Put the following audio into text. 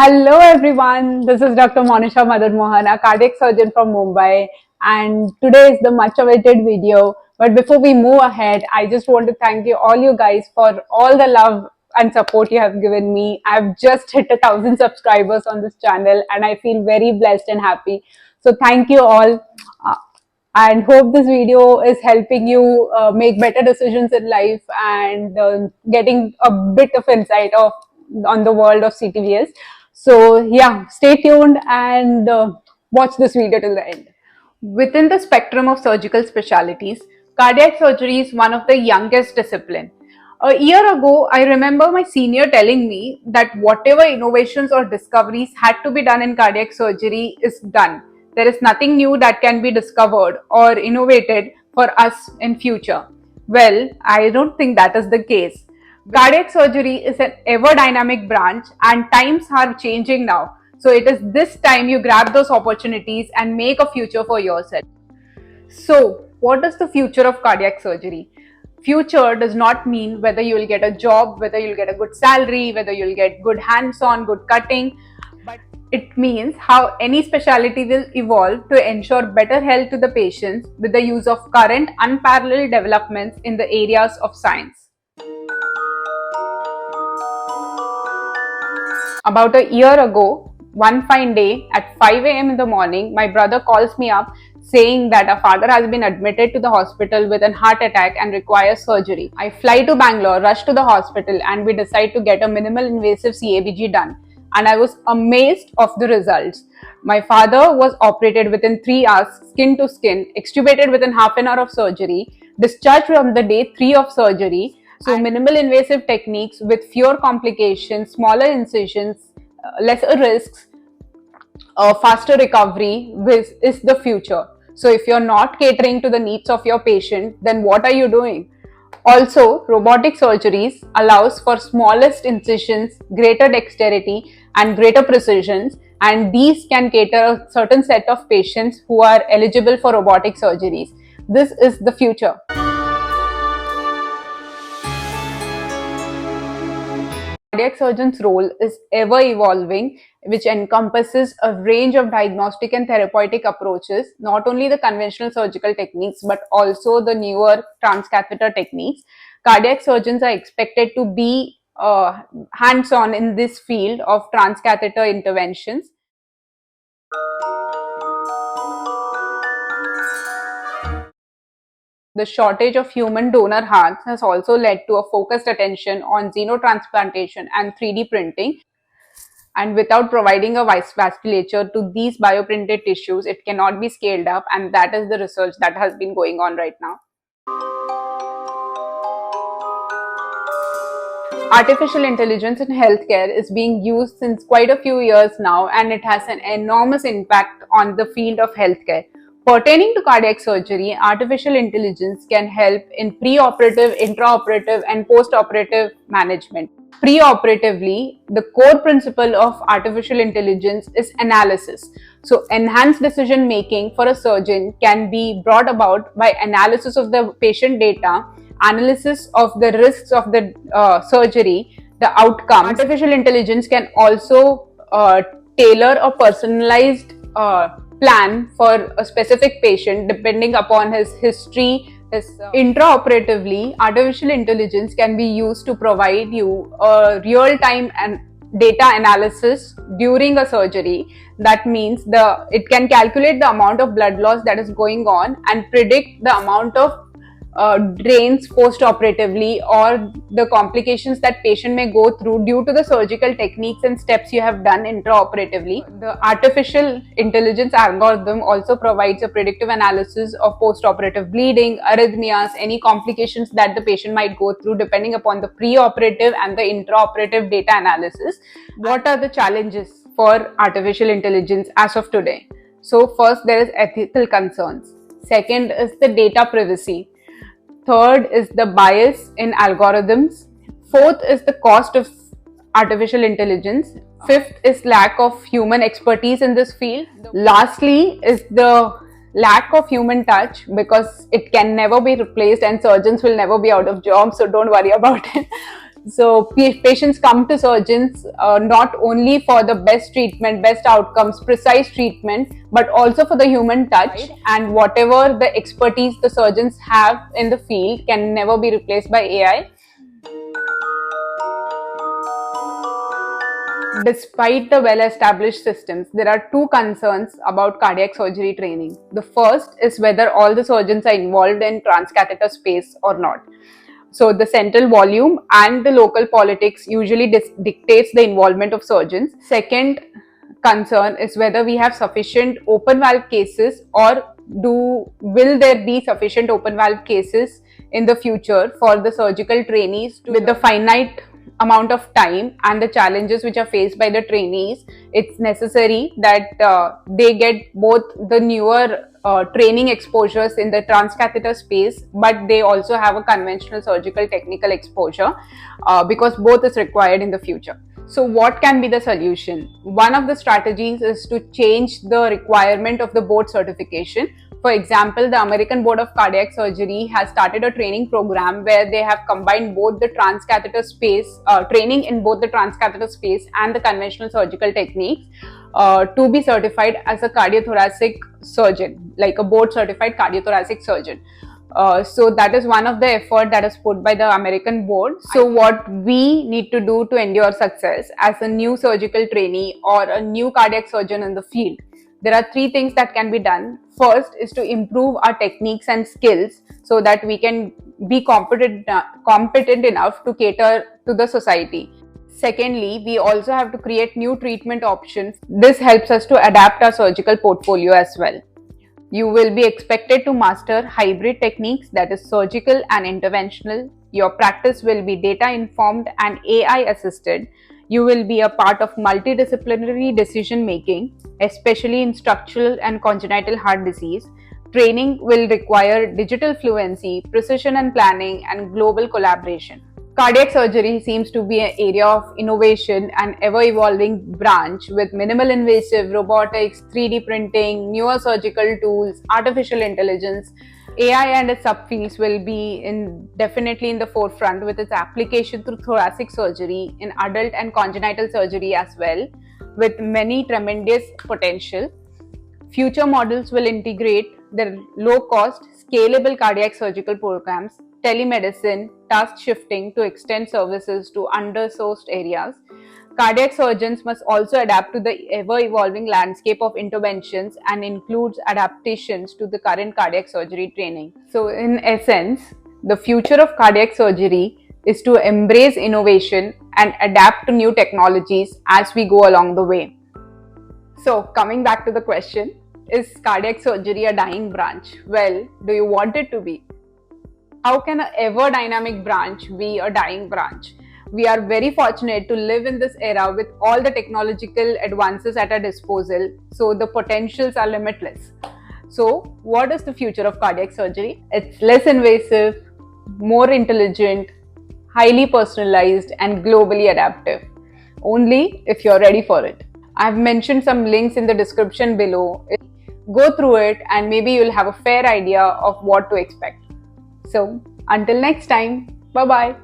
Hello everyone, this is Dr. Monisha Madan Mohan, a cardiac surgeon from Mumbai, and today is the much awaited video. But before we move ahead, I just want to thank you guys for all the love and support you have given me. I've just hit 1,000 subscribers on this channel and I feel very blessed and happy. So thank you all. Uh, and hope this video is helping you make better decisions in life and getting a bit of insight of on the world of CTVS. So yeah, stay tuned and watch this video till the end. Within the spectrum of surgical specialties, cardiac surgery is one of the youngest discipline. A year ago, I remember my senior telling me that whatever innovations or discoveries had to be done in cardiac surgery is done. There is nothing new that can be discovered or innovated for us in future. Well, I don't think that is the case. Cardiac surgery is an ever dynamic branch and times are changing now. So it is this time you grab those opportunities and make a future for yourself. So, what is the future of cardiac surgery? Future does not mean whether you will get a job, whether you'll get a good salary, whether you'll get good hands-on, good cutting, but it means how any specialty will evolve to ensure better health to the patients with the use of current unparalleled developments in the areas of science. About a year ago, one fine day at 5 a.m. in the morning, my brother calls me up saying that our father has been admitted to the hospital with a heart attack and requires surgery. I fly to Bangalore, rush to the hospital, and we decide to get a minimal invasive CABG done. And I was amazed of the results. My father was operated within 3 hours, skin to skin, extubated within half an hour of surgery, discharged from the day 3 of surgery. So minimal invasive techniques with fewer complications, smaller incisions, lesser risks, faster recovery is the future. So if you're not catering to the needs of your patient, then what are you doing? Also, robotic surgeries allows for smallest incisions, greater dexterity and greater precisions, and these can cater a certain set of patients who are eligible for robotic surgeries. This is the future. Cardiac surgeon's role is ever evolving, which encompasses a range of diagnostic and therapeutic approaches, not only the conventional surgical techniques, but also the newer transcatheter techniques. Cardiac surgeons are expected to be hands-on in this field of transcatheter interventions. The shortage of human donor hearts has also led to a focused attention on xenotransplantation and 3D printing. And without providing a vasculature to these bioprinted tissues, it cannot be scaled up, and that is the research that has been going on right now. Artificial intelligence in healthcare is being used since quite a few years now, and it has an enormous impact on the field of healthcare. Pertaining to cardiac surgery, artificial intelligence can help in pre-operative, intraoperative, and post-operative management. Pre-operatively, the core principle of artificial intelligence is analysis. So, enhanced decision making for a surgeon can be brought about by analysis of the patient data, analysis of the risks of the surgery, the outcome. Artificial intelligence can also tailor a personalized plan for a specific patient depending upon his history. Intraoperatively, artificial intelligence can be used to provide you a real-time and data analysis during a surgery. That means it can calculate the amount of blood loss that is going on and predict the amount of drains post-operatively or the complications that patient may go through due to the surgical techniques and steps you have done intraoperatively. The artificial intelligence algorithm also provides a predictive analysis of post-operative bleeding, arrhythmias, any complications that the patient might go through depending upon the pre-operative and the intraoperative data analysis. What are the challenges for artificial intelligence as of today? So first, there is ethical concerns. Second is the data privacy. Third is the bias in algorithms. Fourth is the cost of artificial intelligence. Fifth is lack of human expertise in this field. Lastly is the lack of human touch, because it can never be replaced and surgeons will never be out of job, so don't worry about it. So patients come to surgeons not only for the best treatment, best outcomes, precise treatment, but also for the human touch, and whatever the expertise the surgeons have in the field can never be replaced by AI. Despite the well-established systems, there are two concerns about cardiac surgery training. The first is whether all the surgeons are involved in transcatheter space or not. So the central volume and the local politics usually dictates the involvement of surgeons. Second concern is whether we have sufficient open valve cases, or will there be sufficient open valve cases in the future for the surgical trainees with the finite amount of time and the challenges which are faced by the trainees. It's necessary that they get both the newer training exposures in the transcatheter space, but they also have a conventional surgical technical exposure because both is required in the future. So what can be the solution? One of the strategies is to change the requirement of the board certification. For example, the American Board of Cardiac Surgery has started a training program where they have combined both the transcatheter space, training in both the transcatheter space and the conventional surgical techniques to be certified as a cardiothoracic surgeon, like a board certified cardiothoracic surgeon. So that is one of the effort that is put by the American board. So what we need to do to endure success as a new surgical trainee or a new cardiac surgeon in the field, there are three things that can be done. First is to improve our techniques and skills so that we can be competent enough to cater to the society. Secondly, we also have to create new treatment options. This helps us to adapt our surgical portfolio as well. You will be expected to master hybrid techniques, that is surgical and interventional. Your practice will be data informed and AI assisted. You will be a part of multidisciplinary decision making, especially in structural and congenital heart disease. Training will require digital fluency, precision and planning, and global collaboration. Cardiac surgery seems to be an area of innovation and ever-evolving branch with minimal invasive robotics, 3D printing, newer surgical tools, artificial intelligence. AI and its subfields will be definitely in the forefront with its application through thoracic surgery, in adult and congenital surgery as well, with many tremendous potential. Future models will integrate the low-cost, scalable cardiac surgical programs, telemedicine, task shifting to extend services to undersourced areas. Cardiac surgeons must also adapt to the ever-evolving landscape of interventions and includes adaptations to the current cardiac surgery training. So in essence, the future of cardiac surgery is to embrace innovation and adapt to new technologies as we go along the way. So coming back to the question, is cardiac surgery a dying branch? Well, do you want it to be? How can an ever dynamic branch be a dying branch? We are very fortunate to live in this era with all the technological advances at our disposal, so the potentials are limitless. So, what is the future of cardiac surgery? It's less invasive, more intelligent, highly personalized, and globally adaptive. Only if you're ready for it. I've mentioned some links in the description below. Go through it and maybe you'll have a fair idea of what to expect. So, until next time, bye bye.